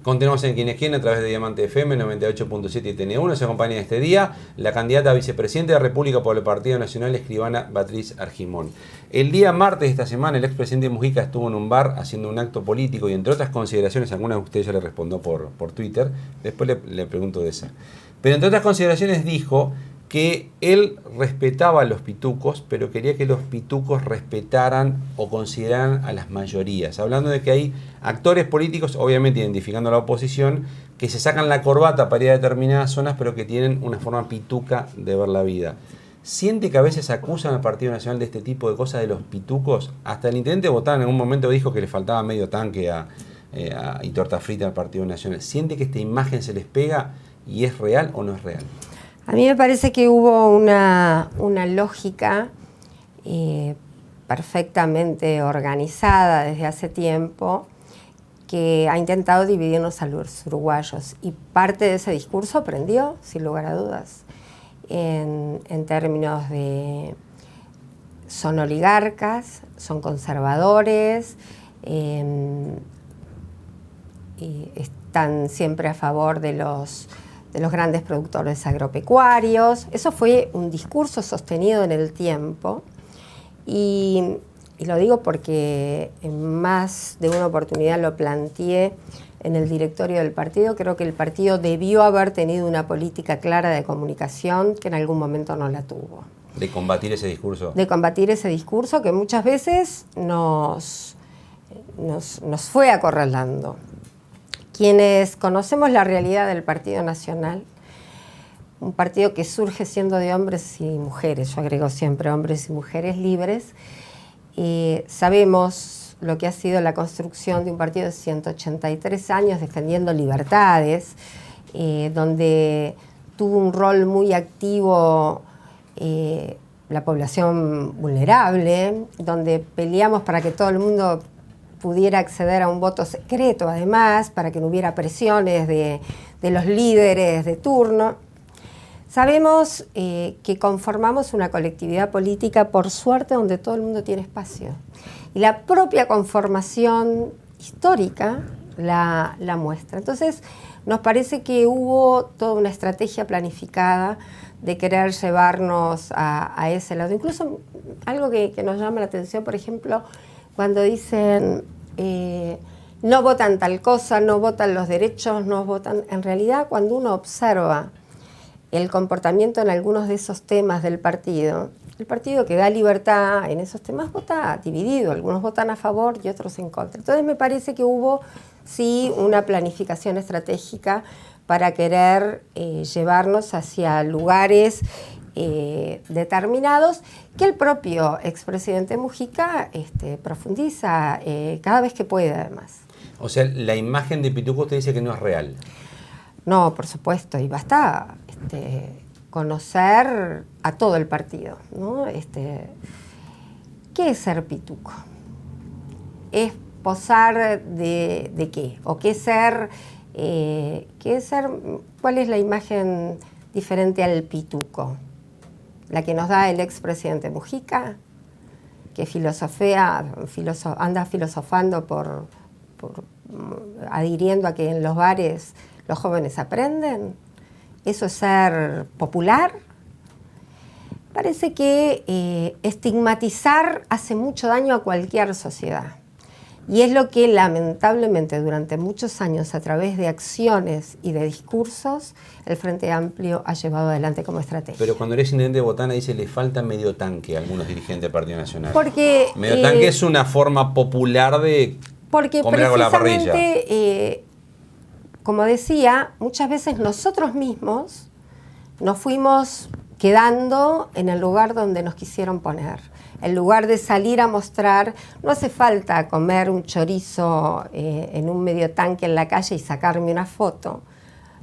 Continuamos en Quién es Quién a través de Diamante FM 98.7 y TN1. Se acompaña este día la candidata a vicepresidenta de la República por el Partido Nacional, escribana Beatriz Argimón. El día martes de esta semana, el expresidente Mujica estuvo en un bar haciendo un acto político y, entre otras consideraciones, algunas de ustedes ya le respondió por Twitter, después le pregunto de esa. Pero entre otras consideraciones dijo que él respetaba a los pitucos, pero quería que los pitucos respetaran o consideraran a las mayorías. Hablando de que hay actores políticos, obviamente identificando a la oposición, que se sacan la corbata para ir a determinadas zonas, pero que tienen una forma pituca de ver la vida. ¿Siente que a veces acusan al Partido Nacional de este tipo de cosas de los pitucos? Hasta el intendente Botana en algún momento dijo que le faltaba medio tanque y torta frita al Partido Nacional. ¿Siente que esta imagen se les pega y es real o no es real? A mí me parece que hubo una lógica perfectamente organizada desde hace tiempo que ha intentado dividirnos a los uruguayos, y parte de ese discurso prendió, sin lugar a dudas, en términos de son oligarcas, son conservadores, y están siempre a favor de los grandes productores agropecuarios. Eso fue un discurso sostenido en el tiempo, y lo digo porque en más de una oportunidad lo planteé en el directorio del partido. Creo que el partido debió haber tenido una política clara de comunicación que en algún momento no la tuvo. ¿De combatir ese discurso? De combatir ese discurso que muchas veces nos fue acorralando. Quienes conocemos la realidad del Partido Nacional, un partido que surge siendo de hombres y mujeres, yo agrego siempre hombres y mujeres libres, sabemos lo que ha sido la construcción de un partido de 183 años defendiendo libertades, donde tuvo un rol muy activo la población vulnerable, donde peleamos para que todo el mundo pudiera acceder a un voto secreto, además, para que no hubiera presiones de los líderes de turno. Sabemos que conformamos una colectividad política, por suerte, donde todo el mundo tiene espacio. Y la propia conformación histórica la muestra. Entonces, nos parece que hubo toda una estrategia planificada de querer llevarnos a ese lado. Incluso algo que nos llama la atención, por ejemplo, cuando dicen no votan tal cosa, no votan los derechos, no votan... En realidad, cuando uno observa el comportamiento en algunos de esos temas del partido, el partido que da libertad en esos temas vota dividido, algunos votan a favor y otros en contra. Entonces me parece que hubo sí una planificación estratégica para querer llevarnos hacia lugares determinados, que el propio expresidente Mujica profundiza cada vez que puede, además. O sea, la imagen de pituco usted dice que no es real. No, por supuesto, y basta conocer a todo el partido, ¿no? ¿Qué es ser pituco? ¿Es posar de qué? ¿O qué es ser? ¿Cuál es la imagen diferente al pituco? La que nos da el expresidente Mujica, que anda filosofando adhiriendo a que en los bares los jóvenes aprenden. ¿Eso es ser popular? Parece que estigmatizar hace mucho daño a cualquier sociedad. Y es lo que lamentablemente durante muchos años, a través de acciones y de discursos, el Frente Amplio ha llevado adelante como estrategia. Pero cuando eres intendente de Botana dice le falta medio tanque a algunos dirigentes del Partido Nacional. Porque medio tanque es una forma popular de comer algo a la parrilla. Como decía, muchas veces nosotros mismos nos fuimos quedando en el lugar donde nos quisieron poner. En lugar de salir a mostrar, no hace falta comer un chorizo en un medio tanque en la calle y sacarme una foto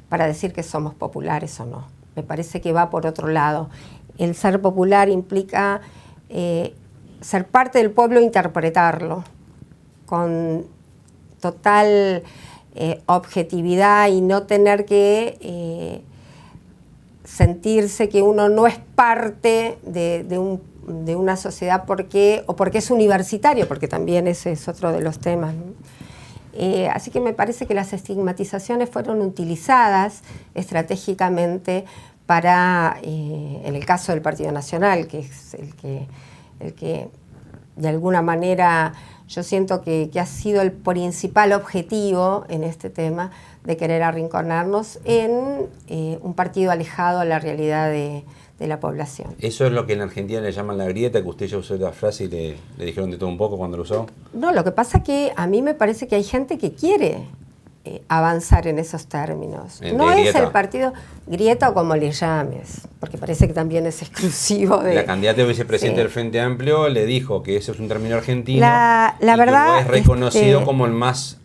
para decir que somos populares o no. Me parece que va por otro lado. El ser popular implica ser parte del pueblo e interpretarlo con total objetividad y no tener que sentirse que uno no es parte de una sociedad porque es universitario, porque también ese es otro de los temas, ¿no? Así que me parece que las estigmatizaciones fueron utilizadas estratégicamente para, en el caso del Partido Nacional, que es el que de alguna manera yo siento que ha sido el principal objetivo en este tema de querer arrinconarnos en un partido alejado a la realidad de la población. ¿Eso es lo que en Argentina le llaman la grieta, que usted ya usó la frase y le dijeron de todo un poco cuando lo usó? No, lo que pasa es que a mí me parece que hay gente que quiere avanzar en esos términos. No es el partido grieta o como le llames, porque parece que también es exclusivo de... La candidata de vicepresidente del Frente Amplio le dijo que eso es un término argentino la y verdad, que es reconocido como el más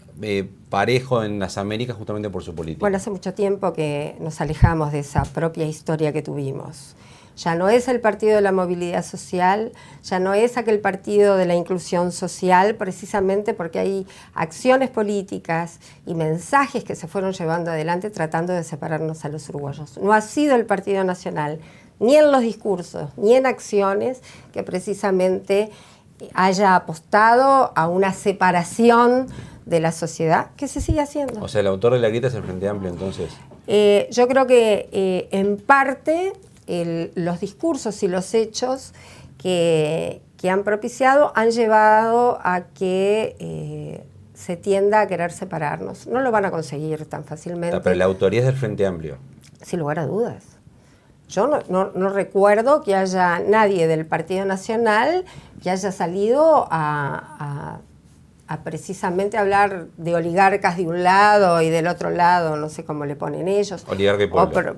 parejo en las Américas justamente por su política. Bueno, hace mucho tiempo que nos alejamos de esa propia historia que tuvimos. Ya no es el partido de la movilidad social, ya no es aquel partido de la inclusión social, precisamente porque hay acciones políticas y mensajes que se fueron llevando adelante tratando de separarnos a los uruguayos. No ha sido el Partido Nacional, ni en los discursos, ni en acciones, que precisamente haya apostado a una separación de la sociedad, que se sigue haciendo. O sea, el autor de la grieta es el Frente Amplio, entonces. Yo creo que en parte los discursos y los hechos que han propiciado han llevado a que se tienda a querer separarnos. No lo van a conseguir tan fácilmente. Pero la autoría es del Frente Amplio. Sin lugar a dudas. Yo no recuerdo que haya nadie del Partido Nacional que haya salido a precisamente hablar de oligarcas de un lado y del otro lado, no sé cómo le ponen ellos. Oligarca y pueblo.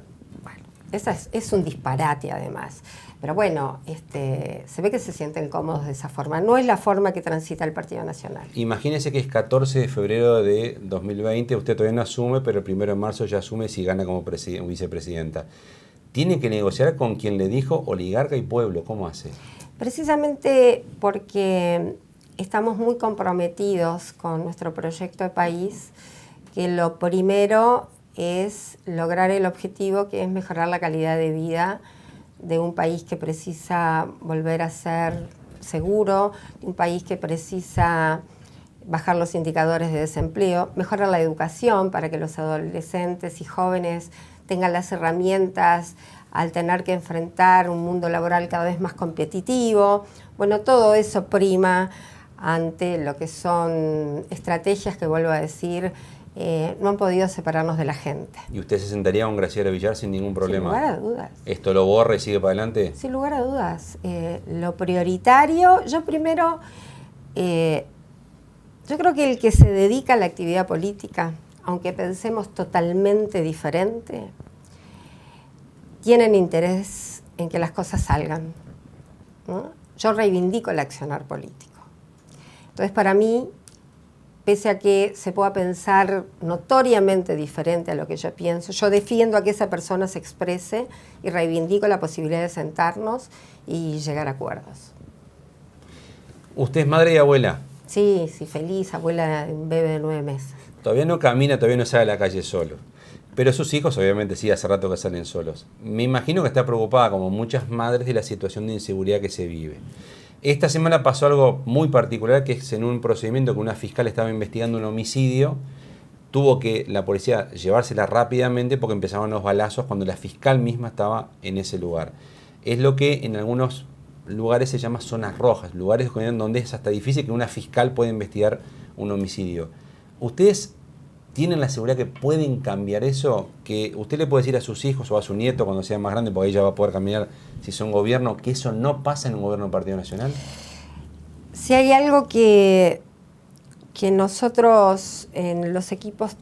Es un disparate además. Pero bueno, se ve que se sienten cómodos de esa forma. No es la forma que transita el Partido Nacional. Imagínese que es 14 de febrero de 2020, usted todavía no asume, pero el 1 de marzo ya asume si gana como vicepresidenta. ¿Tiene que negociar con quien le dijo oligarca y pueblo? ¿Cómo hace? Precisamente porque estamos muy comprometidos con nuestro proyecto de país, que lo primero es lograr el objetivo, que es mejorar la calidad de vida de un país que precisa volver a ser seguro, de un país que precisa bajar los indicadores de desempleo, mejorar la educación para que los adolescentes y jóvenes tengan las herramientas al tener que enfrentar un mundo laboral cada vez más competitivo. Bueno, todo eso prima ante lo que son estrategias que, vuelvo a decir, no han podido separarnos de la gente. ¿Y usted se sentaría con Graciela Villar sin ningún problema? Sin lugar a dudas. ¿Esto lo borra y sigue para adelante? Sin lugar a dudas. Lo prioritario, yo primero, yo creo que el que se dedica a la actividad política, aunque pensemos totalmente diferente, tienen interés en que las cosas salgan, ¿no? Yo reivindico el accionar político. Entonces, para mí, pese a que se pueda pensar notoriamente diferente a lo que yo pienso, yo defiendo a que esa persona se exprese y reivindico la posibilidad de sentarnos y llegar a acuerdos. ¿Usted es madre y abuela? Sí, feliz, abuela de un bebé de 9 meses. Todavía no camina, todavía no sale a la calle solo. Pero sus hijos, obviamente, sí, hace rato que salen solos. Me imagino que está preocupada, como muchas madres, de la situación de inseguridad que se vive. Esta semana pasó algo muy particular, que es en un procedimiento que una fiscal estaba investigando un homicidio. Tuvo que la policía llevársela rápidamente porque empezaban los balazos cuando la fiscal misma estaba en ese lugar. Es lo que en algunos lugares se llama zonas rojas, lugares donde es hasta difícil que una fiscal pueda investigar un homicidio. ¿Ustedes tienen la seguridad que pueden cambiar eso? Que usted le puede decir a sus hijos o a su nieto cuando sea más grande, porque ahí ya va a poder caminar si son gobierno, que eso no pasa en un gobierno del Partido Nacional. Si hay algo que nosotros en los equipos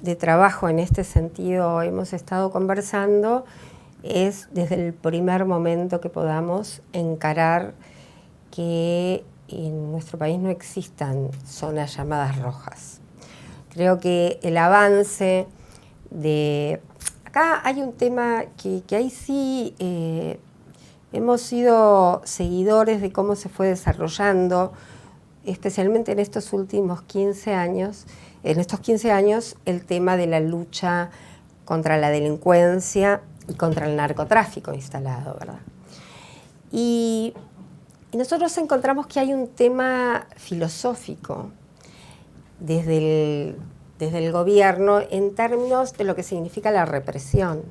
de trabajo en este sentido hemos estado conversando, es desde el primer momento que podamos encarar que en nuestro país no existan zonas llamadas rojas. Creo que el avance de... Acá hay un tema que ahí sí hemos sido seguidores de cómo se fue desarrollando, especialmente en estos últimos 15 años. En estos 15 años el tema de la lucha contra la delincuencia y contra el narcotráfico instalado, ¿verdad? Y nosotros encontramos que hay un tema filosófico desde el gobierno en términos de lo que significa la represión.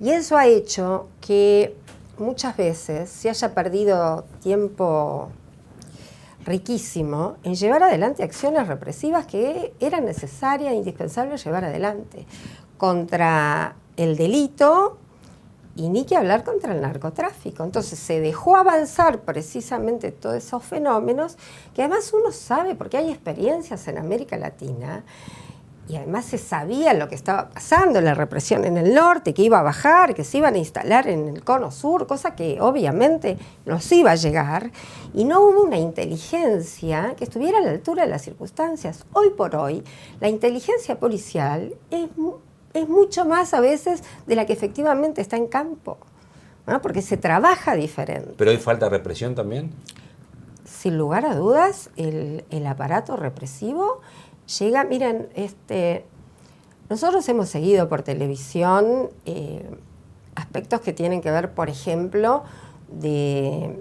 Y eso ha hecho que muchas veces se haya perdido tiempo riquísimo en llevar adelante acciones represivas que eran necesarias e indispensables llevar adelante contra el delito y ni que hablar contra el narcotráfico. Entonces se dejó avanzar precisamente todos esos fenómenos que además uno sabe, porque hay experiencias en América Latina, y además se sabía lo que estaba pasando, la represión en el norte, que iba a bajar, que se iban a instalar en el cono sur, cosa que obviamente nos iba a llegar, y no hubo una inteligencia que estuviera a la altura de las circunstancias. Hoy por hoy, la inteligencia policial es mucho más a veces de la que efectivamente está en campo, ¿no? Porque se trabaja diferente. ¿Pero hay falta de represión también? Sin lugar a dudas, el aparato represivo llega, miren, nosotros hemos seguido por televisión aspectos que tienen que ver, por ejemplo, de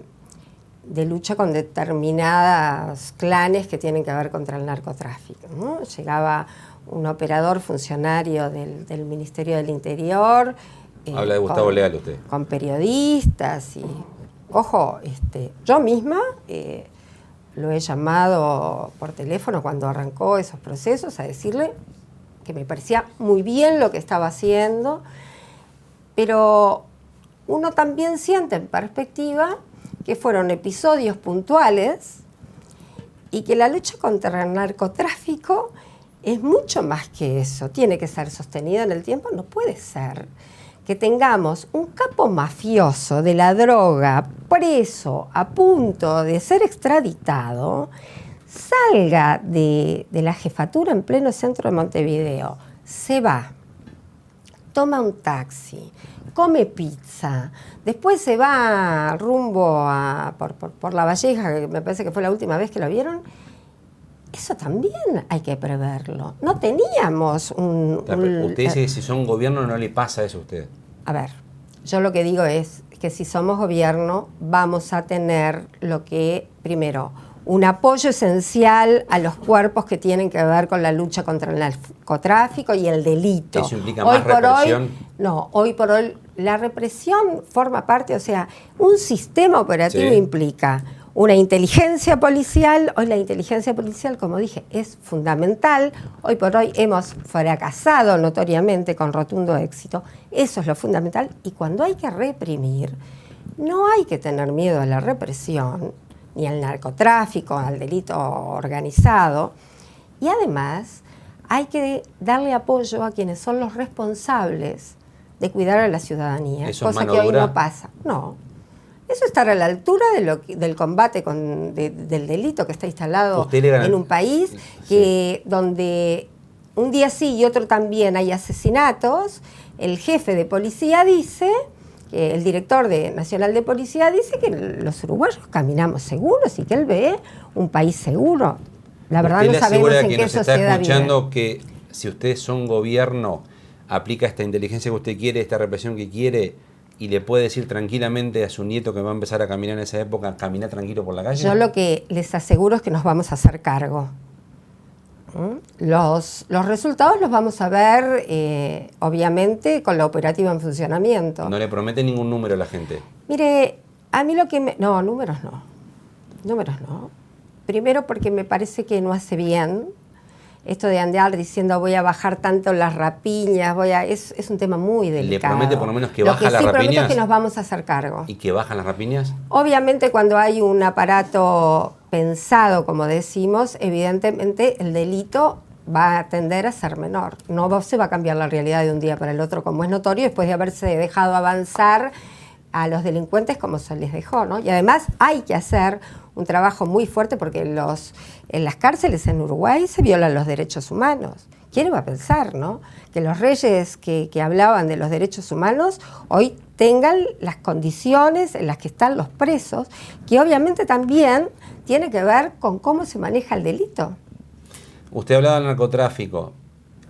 lucha con determinados clanes que tienen que ver contra el narcotráfico, ¿no? Llegaba un operador funcionario del Ministerio del Interior. Habla de Gustavo Leal usted. Con periodistas y, ojo, yo misma lo he llamado por teléfono cuando arrancó esos procesos a decirle que me parecía muy bien lo que estaba haciendo, pero uno también siente en perspectiva que fueron episodios puntuales y que la lucha contra el narcotráfico es mucho más que eso, tiene que ser sostenida en el tiempo. No puede ser que tengamos un capo mafioso de la droga preso a punto de ser extraditado, salga de la jefatura en pleno centro de Montevideo, se va, toma un taxi, come pizza, después se va rumbo por La Valleja, que me parece que fue la última vez que lo vieron. Eso también hay que preverlo. No teníamos Usted dice que si son gobierno no le pasa eso a usted. A ver, yo lo que digo es que si somos gobierno vamos a tener lo que, primero, un apoyo esencial a los cuerpos que tienen que ver con la lucha contra el narcotráfico y el delito. ¿Eso implica más represión? Hoy por hoy la represión forma parte, o sea, un sistema operativo implica una inteligencia policial. Hoy la inteligencia policial, como dije, es fundamental. Hoy por hoy hemos fracasado notoriamente con rotundo éxito. Eso es lo fundamental. Y cuando hay que reprimir, no hay que tener miedo a la represión, ni al narcotráfico, al delito organizado. Y además hay que darle apoyo a quienes son los responsables de cuidar a la ciudadanía, cosa que hoy no pasa. No. Eso estar a la altura del combate del delito que está instalado en un país donde un día sí y otro también hay asesinatos. El jefe de policía dice, el director nacional de policía dice que los uruguayos caminamos seguros y que él ve un país seguro. La verdad no sabemos en qué sociedad vive. Escuchando que si ustedes son gobierno, aplica esta inteligencia que usted quiere, esta represión que quiere, y le puede decir tranquilamente a su nieto que va a empezar a caminar en esa época, caminar tranquilo por la calle? Yo lo que les aseguro es que nos vamos a hacer cargo. Los resultados los vamos a ver, obviamente, con la operativa en funcionamiento. ¿No le promete ningún número a la gente? Mire, a mí lo que no, números no. Números no. Primero porque me parece que no hace bien esto de andar diciendo voy a bajar tanto las rapiñas, es un tema muy delicado. ¿Le promete por lo menos que baja las rapiñas? Lo que sí prometo es que nos vamos a hacer cargo. ¿Y que bajan las rapiñas? Obviamente cuando hay un aparato pensado, como decimos, evidentemente el delito va a tender a ser menor. No se va a cambiar la realidad de un día para el otro, como es notorio, después de haberse dejado avanzar a los delincuentes como se les dejó, ¿no? Y además hay que hacer un trabajo muy fuerte porque en las cárceles en Uruguay se violan los derechos humanos. ¿Quién iba a pensar, no? Que los reyes que hablaban de los derechos humanos hoy tengan las condiciones en las que están los presos, que obviamente también tiene que ver con cómo se maneja el delito. Usted hablaba del narcotráfico.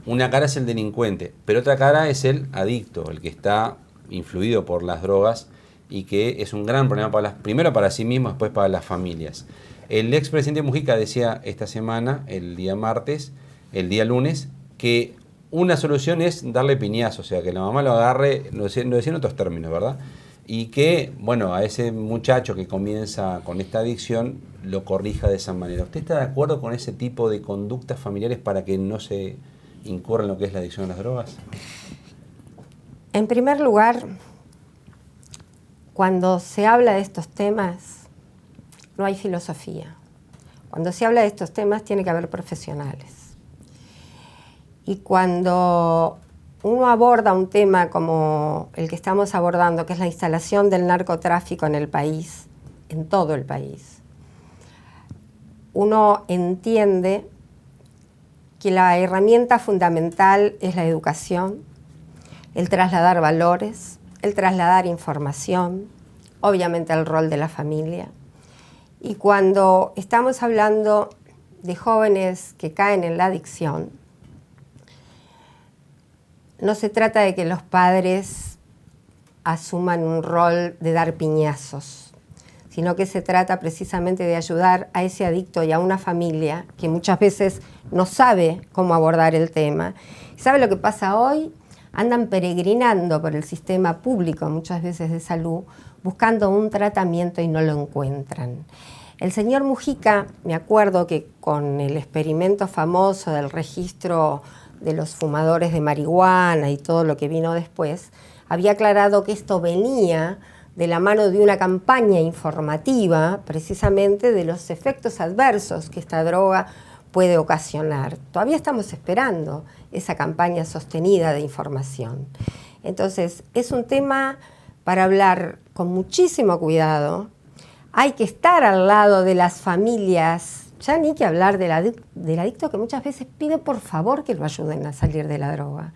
Una cara es el delincuente, pero otra cara es el adicto, el que está influido por las drogas y que es un gran problema primero para sí mismo, después para las familias. El expresidente Mujica decía esta semana, el día lunes, que una solución es darle piñazo, o sea, que la mamá lo agarre, lo decía en otros términos, ¿verdad? Y que, bueno, a ese muchacho que comienza con esta adicción lo corrija de esa manera. ¿Usted está de acuerdo con ese tipo de conductas familiares para que no se incurra en lo que es la adicción a las drogas? En primer lugar, cuando se habla de estos temas, no hay filosofía. Cuando se habla de estos temas, tiene que haber profesionales. Y cuando uno aborda un tema como el que estamos abordando, que es la instalación del narcotráfico en el país, en todo el país, uno entiende que la herramienta fundamental es la educación, el trasladar valores, el trasladar información, obviamente el rol de la familia. Y cuando estamos hablando de jóvenes que caen en la adicción, no se trata de que los padres asuman un rol de dar piñazos, sino que se trata precisamente de ayudar a ese adicto y a una familia que muchas veces no sabe cómo abordar el tema. ¿Sabe lo que pasa hoy? Andan peregrinando por el sistema público, muchas veces de salud, buscando un tratamiento y no lo encuentran. El señor Mujica, me acuerdo que con el experimento famoso del registro de los fumadores de marihuana y todo lo que vino después, había aclarado que esto venía de la mano de una campaña informativa, precisamente de los efectos adversos que esta droga puede ocasionar. Todavía estamos esperando esa campaña sostenida de información. Entonces, es un tema para hablar con muchísimo cuidado. Hay que estar al lado de las familias, ya ni que hablar del adicto que muchas veces pide por favor que lo ayuden a salir de la droga.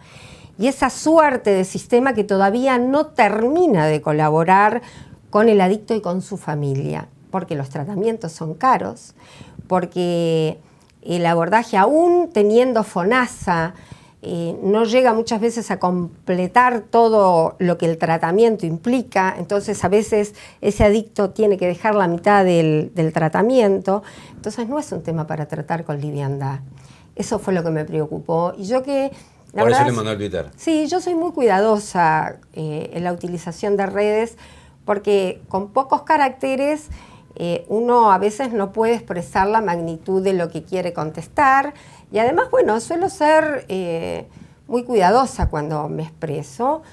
Y esa suerte de sistema que todavía no termina de colaborar con el adicto y con su familia, porque los tratamientos son caros, porque el abordaje, aún teniendo FONASA, no llega muchas veces a completar todo lo que el tratamiento implica. Entonces a veces ese adicto tiene que dejar la mitad del tratamiento. Entonces no es un tema para tratar con liviandad. Eso fue lo que me preocupó. Y yo que... Por eso le mandó el Twitter. Sí, yo soy muy cuidadosa en la utilización de redes, porque con pocos caracteres uno a veces no puede expresar la magnitud de lo que quiere contestar. Y además, bueno, suelo ser muy cuidadosa cuando me expreso,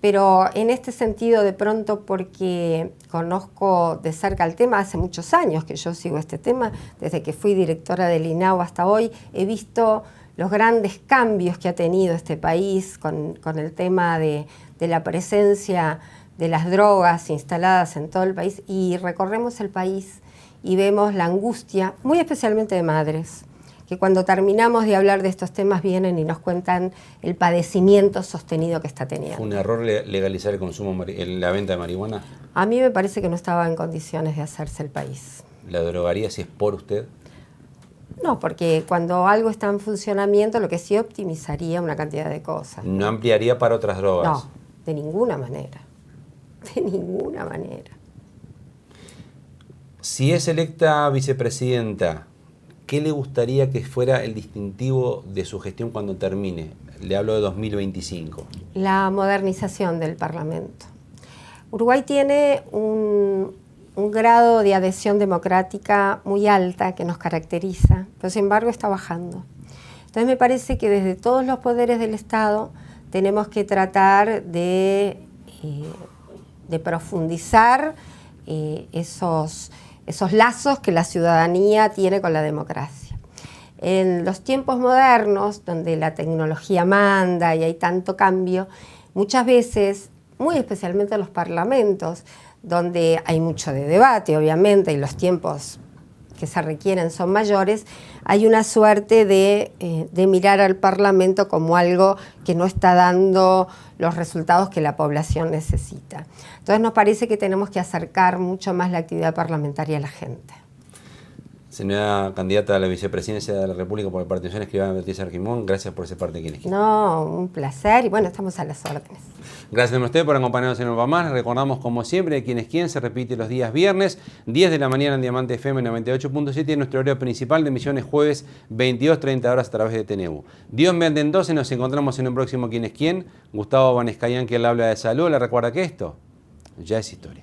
pero en este sentido, de pronto, porque conozco de cerca el tema, hace muchos años que yo sigo este tema, desde que fui directora del INAU hasta hoy, he visto los grandes cambios que ha tenido este país con el tema de la presencia de las drogas instaladas en todo el país, y recorremos el país y vemos la angustia, muy especialmente de madres, que cuando terminamos de hablar de estos temas vienen y nos cuentan el padecimiento sostenido que está teniendo. ¿Fue un error legalizar el consumo, la venta de marihuana? A mí me parece que no estaba en condiciones de hacerse el país. ¿La drogaría si es por usted? No, porque cuando algo está en funcionamiento, lo que sí optimizaría una cantidad de cosas. ¿No ampliaría para otras drogas? No, de ninguna manera. De ninguna manera. Si es electa vicepresidenta, ¿qué le gustaría que fuera el distintivo de su gestión cuando termine? Le hablo de 2025. La modernización del Parlamento. Uruguay tiene un grado de adhesión democrática muy alta que nos caracteriza, pero sin embargo está bajando. Entonces me parece que desde todos los poderes del Estado tenemos que tratar de profundizar esos lazos que la ciudadanía tiene con la democracia. En los tiempos modernos, donde la tecnología manda y hay tanto cambio, muchas veces, muy especialmente en los parlamentos, donde hay mucho de debate, obviamente, y los tiempos que se requieren son mayores, hay una suerte de mirar al Parlamento como algo que no está dando los resultados que la población necesita. Entonces nos parece que tenemos que acercar mucho más la actividad parlamentaria a la gente. Señora candidata a la vicepresidencia de la República por el Partido Nacional, escribana Beatriz Argimón, gracias por ese parte de Quién es Quién. No, un placer y bueno, estamos a las órdenes. Gracias a usted por acompañarnos en Nueva Más. Recordamos, como siempre, Quién es Quién se repite los días viernes, 10 de la mañana en Diamante FM 98.7 y nuestro horario principal de emisiones jueves 22:30 horas a través de TNU. Dios mediante entonces, nos encontramos en un próximo Quién es Quién. Gustavo Vanescayan, que le habla de salud, le recuerda que esto ya es historia.